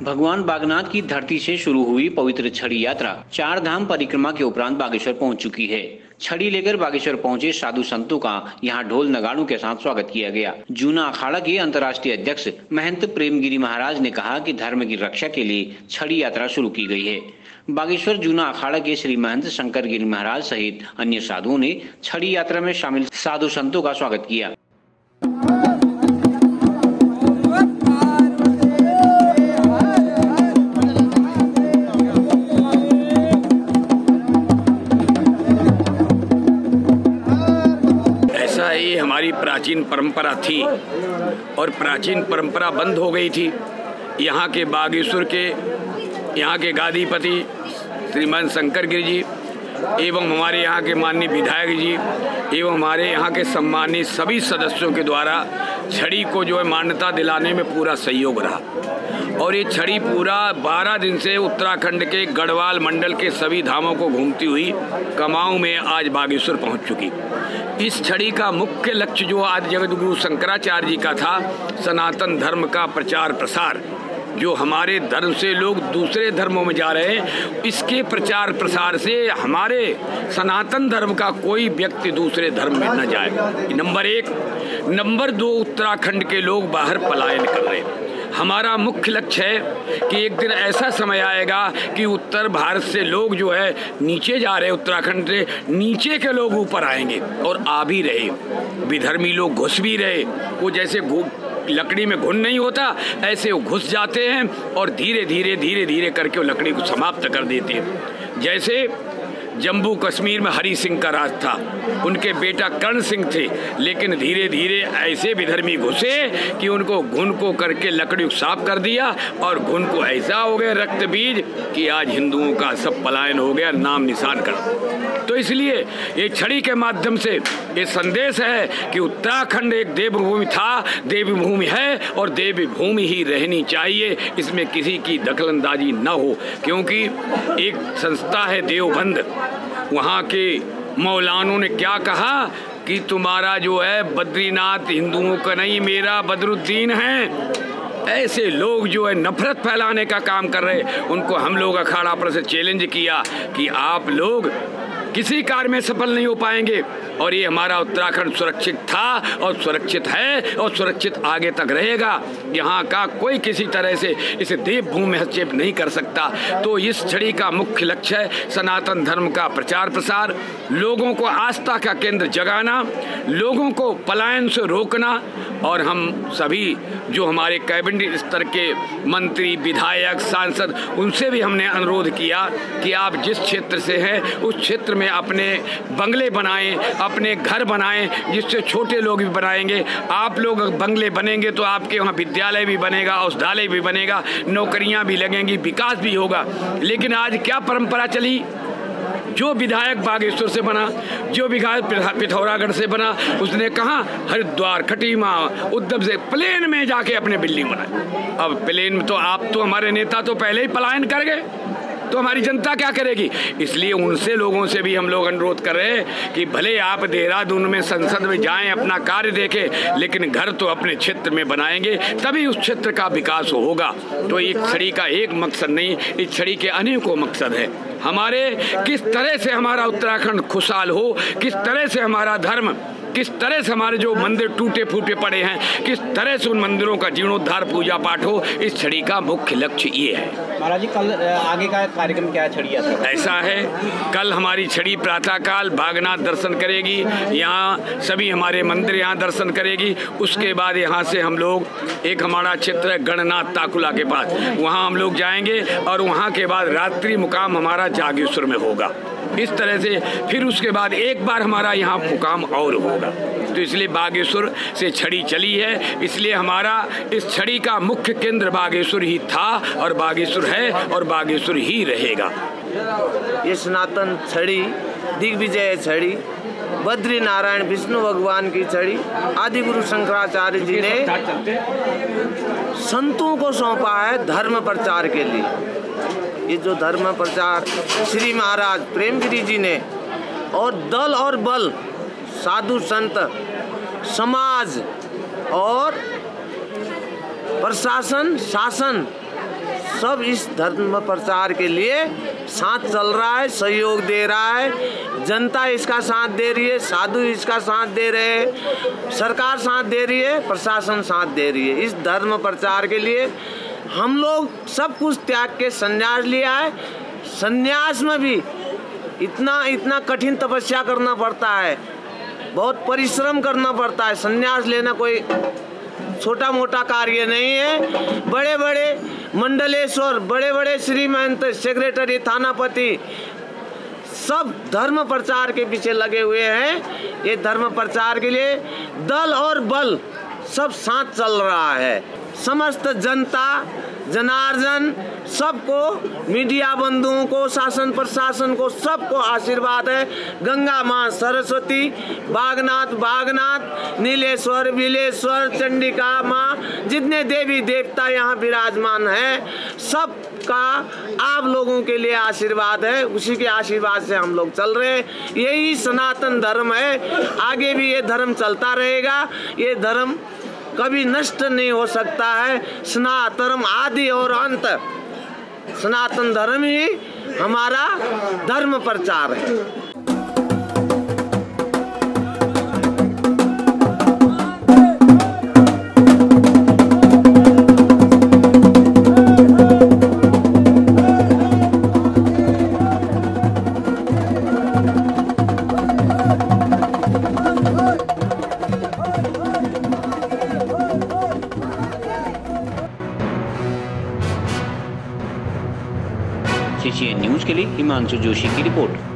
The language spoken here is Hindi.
भगवान बागनाथ की धरती से शुरू हुई पवित्र छड़ी यात्रा 4 धाम परिक्रमा के उपरांत बागेश्वर पहुंच चुकी है। छड़ी लेकर बागेश्वर पहुंचे साधु संतों का यहां ढोल नगाड़ों के साथ स्वागत किया गया। जूना अखाड़ा के अंतर्राष्ट्रीय अध्यक्ष महंत प्रेमगिरी महाराज ने कहा कि धर्म की रक्षा के लिए छड़ी यात्रा शुरू की गई है। बागेश्वर जूना अखाड़ा के श्री महंत शंकर गिरी महाराज सहित अन्य साधुओं ने छड़ी यात्रा में शामिल साधु संतों का स्वागत किया। ये हमारी प्राचीन परंपरा थी और प्राचीन परंपरा बंद हो गई थी। यहाँ के बागेश्वर के यहाँ के गादीपति श्रीमान शंकर गिरी जी एवं हमारे यहाँ के माननीय विधायक जी एवं हमारे यहाँ के सम्मानित सभी सदस्यों के द्वारा छड़ी को जो है मान्यता दिलाने में पूरा सहयोग रहा और ये छड़ी पूरा 12 दिन से उत्तराखंड के गढ़वाल मंडल के सभी धामों को घूमती हुई कमाऊं में आज बागेश्वर पहुंच चुकी। इस छड़ी का मुख्य लक्ष्य जो आज जगतगुरु शंकराचार्य जी का था, सनातन धर्म का प्रचार प्रसार, जो हमारे धर्म से लोग दूसरे धर्मों में जा रहे हैं, इसके प्रचार प्रसार से हमारे सनातन धर्म का कोई व्यक्ति दूसरे धर्म में न जाए। नंबर 1। नंबर 2, उत्तराखंड के लोग बाहर पलायन कर रहे हैं। हमारा मुख्य लक्ष्य है कि एक दिन ऐसा समय आएगा कि उत्तर भारत से लोग जो है नीचे जा रहे हैं, उत्तराखंड से नीचे के लोग ऊपर आएंगे और आ भी रहे। विधर्मी लोग घुस भी रहे, वो जैसे लकड़ी में घुन नहीं होता ऐसे वो घुस जाते हैं और धीरे धीरे करके वो लकड़ी को समाप्त कर देते हैं। जैसे जम्मू कश्मीर में हरि सिंह का राज था, उनके बेटा कर्ण सिंह थे, लेकिन धीरे धीरे ऐसे विधर्मी घुसे कि उनको घुन को करके लकड़ी को साफ कर दिया और घुन को ऐसा हो गया रक्त बीज कि आज हिंदुओं का सब पलायन हो गया, नाम निशान कर। तो इसलिए ये छड़ी के माध्यम से ये संदेश है कि उत्तराखंड एक देवभूमि था, देवी भूमि है और देवी भूमि ही रहनी चाहिए, इसमें किसी की दखलंदाजी न हो। क्योंकि एक संस्था है देवबंद, वहाँ के मौलानों ने क्या कहा कि तुम्हारा जो है बद्रीनाथ हिंदुओं का नहीं, मेरा बदरुद्दीन है। ऐसे लोग जो है नफरत फैलाने का काम कर रहे, उनको हम लोग अखाड़ा पर से चैलेंज किया कि आप लोग किसी कार्य में सफल नहीं हो पाएंगे और ये हमारा उत्तराखंड सुरक्षित था और सुरक्षित है और सुरक्षित आगे तक रहेगा। यहाँ का कोई किसी तरह से इस देवभूमि में हस्तक्षेप नहीं कर सकता। तो इस छड़ी का मुख्य लक्ष्य है सनातन धर्म का प्रचार प्रसार, लोगों को आस्था का केंद्र जगाना, लोगों को पलायन से रोकना। और हम सभी जो हमारे कैबिनेट स्तर के मंत्री, विधायक, सांसद, उनसे भी हमने अनुरोध किया कि आप जिस क्षेत्र से हैं उस क्षेत्र में अपने बंगले बनाएं, अपने घर बनाएं, जिससे छोटे लोग भी बनाएंगे। आप लोग बंगले बनेंगे तो आपके वहाँ विद्यालय भी बनेगा, औषधालय भी बनेगा, नौकरियाँ भी लगेंगी, विकास भी होगा। लेकिन आज क्या परंपरा चली, जो विधायक बागेश्वर से बना, जो विधायक पिथौरागढ़ से बना, उसने कहा हरिद्वार, खटीमा, उद्धव से प्लेन में जाके अपने बिल्डिंग बनाए। अब प्लेन में तो आप तो हमारे नेता तो पहले ही पलायन कर गए, तो हमारी जनता क्या करेगी। इसलिए उनसे लोगों से भी हम लोग अनुरोध कर रहे हैं कि भले आप देहरादून में संसद में जाएं, अपना कार्य देखें, लेकिन घर तो अपने क्षेत्र में बनाएंगे, तभी उस क्षेत्र का विकास होगा। तो एक छड़ी का एक मकसद नहीं, इस छड़ी के अनेकों मकसद है। हमारे किस तरह से हमारा उत्तराखंड खुशहाल हो, किस तरह से हमारा धर्म, किस तरह से हमारे जो मंदिर टूटे फूटे पड़े हैं, किस तरह से उन मंदिरों का जीर्णोद्धार, पूजा पाठ हो, इस छड़ी का मुख्य लक्ष्य ये है। महाराज जी, कल आगे का कार्यक्रम क्या है छड़ी यात्रा? ऐसा है, कल हमारी छड़ी प्रातःकाल बागनाथ दर्शन करेगी, यहाँ सभी हमारे मंदिर यहाँ दर्शन करेगी। उसके बाद यहाँ से हम लोग एक हमारा क्षेत्र है गणनाथ ताकुला के पास, वहाँ हम लोग जाएंगे और वहाँ के बाद रात्रि मुकाम हमारा जागेश्वर में होगा। इस तरह से फिर उसके बाद एक बार हमारा यहाँ मुकाम और होगा। तो इसलिए बागेश्वर से छड़ी चली है, इसलिए हमारा इस छड़ी का मुख्य केंद्र बागेश्वर ही था और बागेश्वर है और बागेश्वर ही रहेगा। ये सनातन छड़ी, दिग्विजय छड़ी, बद्री नारायण विष्णु भगवान की छड़ी आदि गुरु शंकराचार्य जी ने संतों को सौंपा है धर्म प्रचार के लिए। ये जो धर्म प्रचार श्री महाराज प्रेमगिरी जी ने और दल और बल, साधु संत, समाज और प्रशासन, शासन सब इस धर्म प्रचार के लिए साथ चल रहा है, सहयोग दे रहा है। जनता इसका साथ दे रही है, साधु इसका साथ दे रहे हैं, सरकार साथ दे रही है, प्रशासन साथ दे रही है। इस धर्म प्रचार के लिए हम लोग सब कुछ त्याग के संन्यास लिया है। संन्यास में भी इतना कठिन तपस्या करना पड़ता है, बहुत परिश्रम करना पड़ता है। संन्यास लेना कोई छोटा मोटा कार्य नहीं है। बड़े बड़े मंडलेश्वर, बड़े बड़े श्रीमंत, सेक्रेटरी, थानापति सब धर्म प्रचार के पीछे लगे हुए हैं। ये धर्म प्रचार के लिए दल और बल सब साथ चल रहा है। समस्त जनता जनार्दन सबको, मीडिया बंधुओं को, शासन प्रशासन को, सबको आशीर्वाद है। गंगा माँ सरस्वती, बागनाथ, नीलेश्वर, बिलेश्वर, चंडिका माँ, जितने देवी देवता यहाँ विराजमान हैं, सबका आप लोगों के लिए आशीर्वाद है। उसी के आशीर्वाद से हम लोग चल रहे हैं। यही सनातन धर्म है, आगे भी ये धर्म चलता रहेगा। ये धर्म कभी नष्ट नहीं हो सकता है। सनातन आदि और अंत, सनातन धर्म ही हमारा धर्म प्रचार है। CCN न्यूज के लिए हिमांशु जोशी की रिपोर्ट।